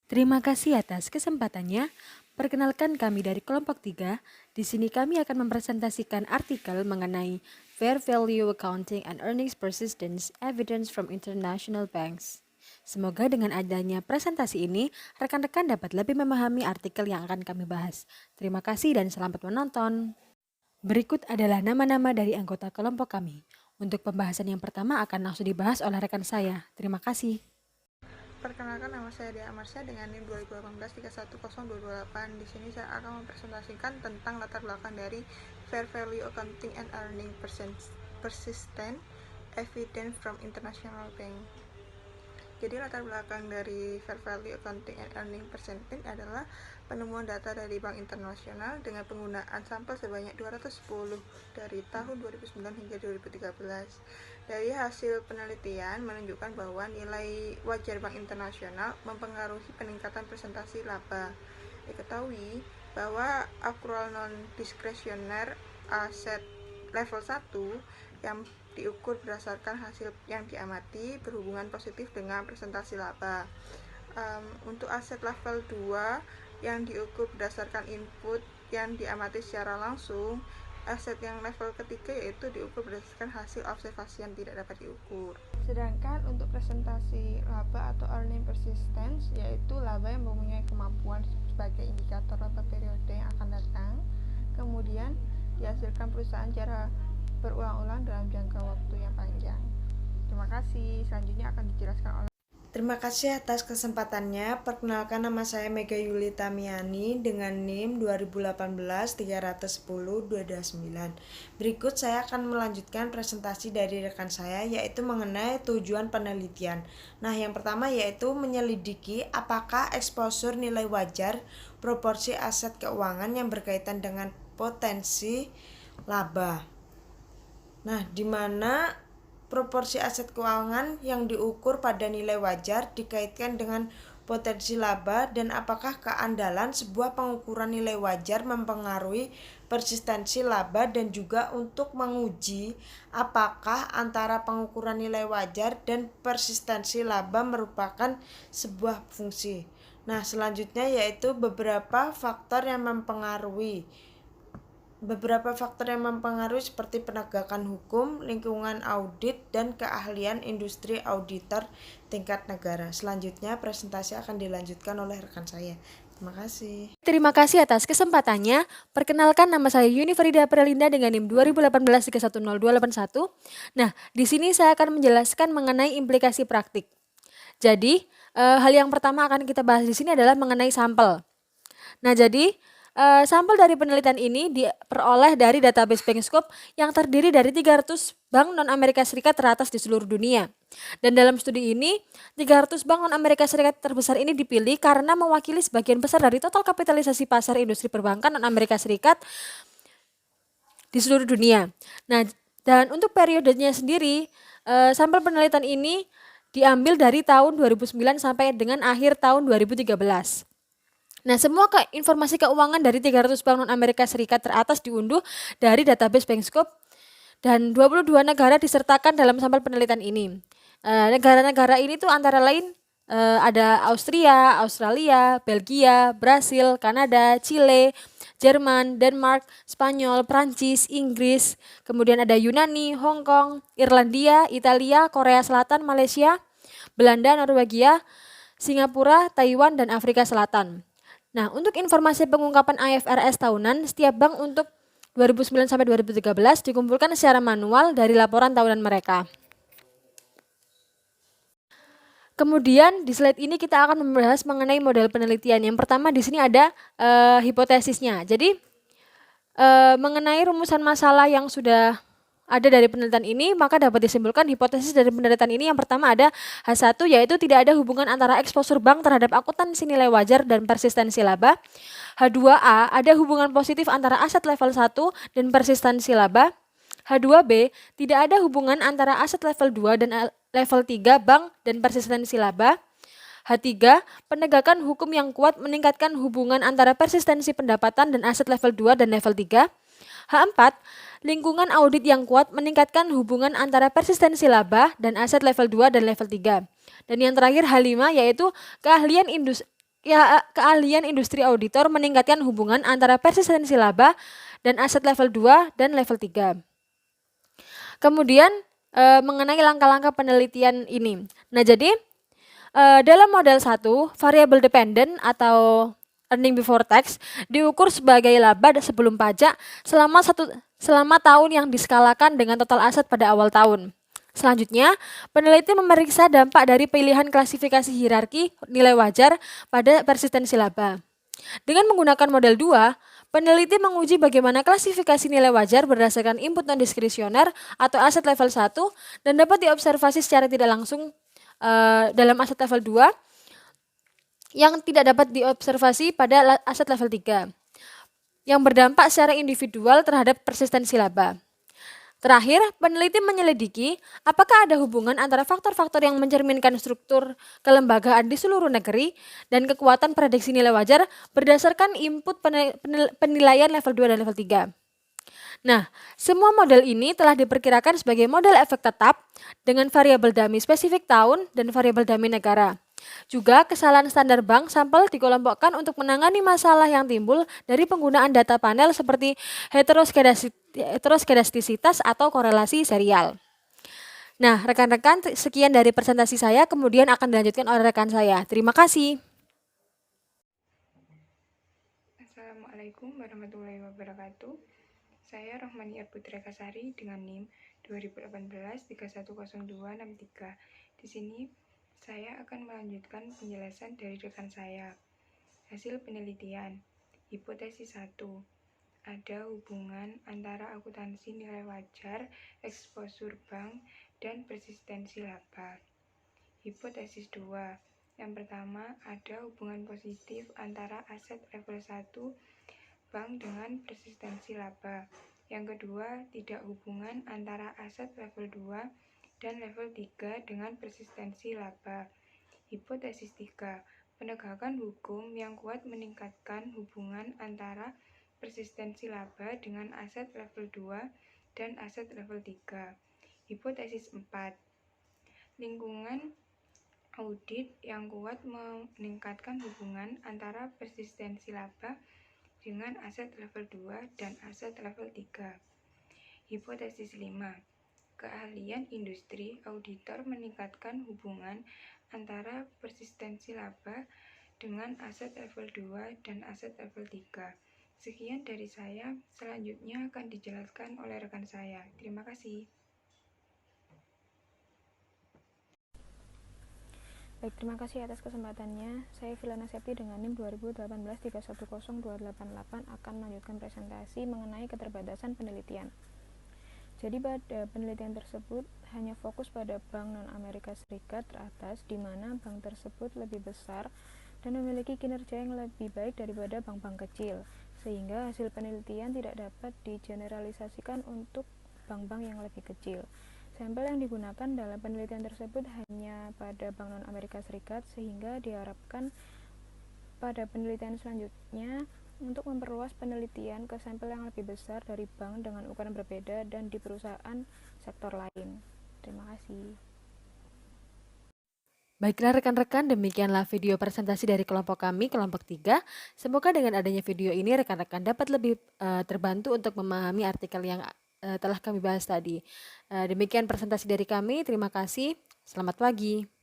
Terima kasih atas kesempatannya. Perkenalkan kami dari kelompok 3. Di sini kami akan mempresentasikan artikel mengenai Fair Value Accounting and Earnings Persistence Evidence from International Banks. Semoga dengan adanya presentasi ini, rekan-rekan dapat lebih memahami artikel yang akan kami bahas. Terima kasih dan selamat menonton. Berikut adalah nama-nama dari anggota kelompok kami. Untuk pembahasan yang pertama akan langsung dibahas oleh rekan saya. Terima kasih. Perkenalkan, nama saya Dea Marsha dengan NIM 2018-310228. Di sini saya akan mempresentasikan tentang latar belakang dari Fair Value Accounting and Earning Persistent Evidence from International Bank. Jadi latar belakang dari Fair Value Accounting and Earning Percentage adalah penemuan data dari Bank Internasional dengan penggunaan sampel sebanyak 210 dari tahun 2009 hingga 2013. Dari hasil penelitian menunjukkan bahwa nilai wajar Bank Internasional mempengaruhi peningkatan presentasi laba. Diketahui bahwa akrual non-diskresioner aset level 1 yang diukur berdasarkan hasil yang diamati berhubungan positif dengan presentasi laba. Untuk aset level 2 yang diukur berdasarkan input yang diamati secara langsung, aset yang level ketiga yaitu diukur berdasarkan hasil observasi yang tidak dapat diukur. Sedangkan untuk presentasi laba atau earning persistence, yaitu laba yang mempunyai kemampuan sebagai indikator laba periode yang akan datang, kemudian dihasilkan perusahaan secara berulang-ulang dalam jangka waktu yang panjang. Terima kasih. Selanjutnya akan dijelaskan oleh. Terima kasih atas kesempatannya. Perkenalkan, nama saya Mega Yulita Miani dengan NIM 2018-310-229. Berikut saya akan melanjutkan presentasi dari rekan saya, yaitu mengenai tujuan penelitian. Nah, yang pertama yaitu menyelidiki apakah eksposur nilai wajar proporsi aset keuangan yang berkaitan dengan potensi laba. Nah, di mana proporsi aset keuangan yang diukur pada nilai wajar dikaitkan dengan potensi laba, dan apakah keandalan sebuah pengukuran nilai wajar mempengaruhi persistensi laba, dan juga untuk menguji apakah antara pengukuran nilai wajar dan persistensi laba merupakan sebuah fungsi. Nah, selanjutnya yaitu beberapa faktor yang mempengaruhi seperti penegakan hukum, lingkungan audit, dan keahlian industri auditor tingkat negara. Selanjutnya presentasi akan dilanjutkan oleh rekan saya. Terima kasih. Terima kasih atas kesempatannya. Perkenalkan, nama saya Yuni Farida Prelinda dengan NIM 2018-310-281. Nah, di sini saya akan menjelaskan mengenai implikasi praktik. Jadi, hal yang pertama akan kita bahas di sini adalah mengenai sampel. Nah, jadi sampel dari penelitian ini diperoleh dari database Bankscope yang terdiri dari 300 bank non-Amerika Serikat teratas di seluruh dunia. Dan dalam studi ini, 300 bank non-Amerika Serikat terbesar ini dipilih karena mewakili sebagian besar dari total kapitalisasi pasar industri perbankan non-Amerika Serikat di seluruh dunia. Nah, dan untuk periodenya sendiri, sampel penelitian ini diambil dari tahun 2009 sampai dengan akhir tahun 2013. Nah, semua informasi keuangan dari 300 bank non-Amerika Serikat teratas diunduh dari database Bankscope, dan 22 negara disertakan dalam sampel penelitian ini. Negara-negara ini tuh antara lain ada Austria, Australia, Belgia, Brasil, Kanada, Chile, Jerman, Denmark, Spanyol, Prancis, Inggris, kemudian ada Yunani, Hong Kong, Irlandia, Italia, Korea Selatan, Malaysia, Belanda, Norwegia, Singapura, Taiwan, dan Afrika Selatan. Nah, untuk informasi pengungkapan IFRS tahunan, setiap bank untuk 2009 sampai 2013 dikumpulkan secara manual dari laporan tahunan mereka. Kemudian di slide ini kita akan membahas mengenai model penelitian. Yang pertama di sini ada hipotesisnya. Jadi mengenai rumusan masalah yang sudah ada dari penelitian ini, maka dapat disimpulkan hipotesis dari penelitian ini. Yang pertama ada H1, yaitu tidak ada hubungan antara eksposur bank terhadap akuntansi nilai wajar dan persistensi laba. H2A, ada hubungan positif antara aset level 1 dan persistensi laba. H2B, tidak ada hubungan antara aset level 2 dan level 3 bank dan persistensi laba. H3, penegakan hukum yang kuat meningkatkan hubungan antara persistensi pendapatan dan aset level 2 dan level 3. H4, lingkungan audit yang kuat meningkatkan hubungan antara persistensi laba dan aset level 2 dan level 3. Dan yang terakhir H5, yaitu keahlian keahlian industri auditor meningkatkan hubungan antara persistensi laba dan aset level 2 dan level 3. Kemudian mengenai langkah-langkah penelitian ini. Nah, jadi dalam model 1, variable dependent atau earning before tax diukur sebagai laba sebelum pajak selama tahun yang diskalakan dengan total aset pada awal tahun. Selanjutnya, peneliti memeriksa dampak dari pilihan klasifikasi hierarki nilai wajar pada persistensi laba. Dengan menggunakan model 2, peneliti menguji bagaimana klasifikasi nilai wajar berdasarkan input non-diskresioner atau aset level 1 dan dapat diobservasi secara tidak langsung dalam aset level 2 yang tidak dapat diobservasi pada aset level 3 yang berdampak secara individual terhadap persistensi laba. Terakhir, peneliti menyelidiki apakah ada hubungan antara faktor-faktor yang mencerminkan struktur kelembagaan di seluruh negeri dan kekuatan prediksi nilai wajar berdasarkan input penilaian level 2 dan level 3. Nah, semua model ini telah diperkirakan sebagai model efek tetap dengan variabel dummy spesifik tahun dan variabel dummy negara. Juga kesalahan standar bank sampel dikelompokkan untuk menangani masalah yang timbul dari penggunaan data panel seperti heteroskedastisitas atau korelasi serial. Nah, rekan-rekan, sekian dari presentasi saya, kemudian akan dilanjutkan oleh rekan saya. Terima kasih. Assalamualaikum warahmatullahi wabarakatuh. Saya Rohmania Putra Kasari dengan NIM 2018-310263. Di sini saya akan melanjutkan penjelasan dari rekan saya. Hasil penelitian. Hipotesis 1. Ada hubungan antara akuntansi nilai wajar, eksposur bank, dan persistensi laba. Hipotesis 2. Yang pertama, ada hubungan positif antara aset level 1 bank dengan persistensi laba. Yang kedua, tidak hubungan antara aset level 2 dan level 3 dengan persistensi laba. Hipotesis 3. Penegakan hukum yang kuat meningkatkan hubungan antara persistensi laba dengan aset level 2 dan aset level 3. Hipotesis 4. Lingkungan audit yang kuat meningkatkan hubungan antara persistensi laba dengan aset level 2 dan aset level 3. Hipotesis 5. Keahlian industri auditor meningkatkan hubungan antara persistensi laba dengan aset level 2 dan aset level 3. Sekian dari saya, selanjutnya akan dijelaskan oleh rekan saya. Terima kasih. Baik, terima kasih atas kesempatannya. Saya Filana Septi dengan NIM 2018-310288 akan melanjutkan presentasi mengenai keterbatasan penelitian. Jadi pada penelitian tersebut hanya fokus pada bank non-Amerika Serikat teratas, di mana bank tersebut lebih besar dan memiliki kinerja yang lebih baik daripada bank-bank kecil, sehingga hasil penelitian tidak dapat digeneralisasikan untuk bank-bank yang lebih kecil. Sampel yang digunakan dalam penelitian tersebut hanya pada bank non-Amerika Serikat, sehingga diharapkan pada penelitian selanjutnya untuk memperluas penelitian ke sampel yang lebih besar dari bank dengan ukuran berbeda dan di perusahaan sektor lain. Terima kasih. Baiklah rekan-rekan, demikianlah video presentasi dari kelompok kami, kelompok 3. Semoga dengan adanya video ini rekan-rekan dapat lebih terbantu untuk memahami artikel yang telah kami bahas tadi. Demikian presentasi dari kami, terima kasih, selamat pagi.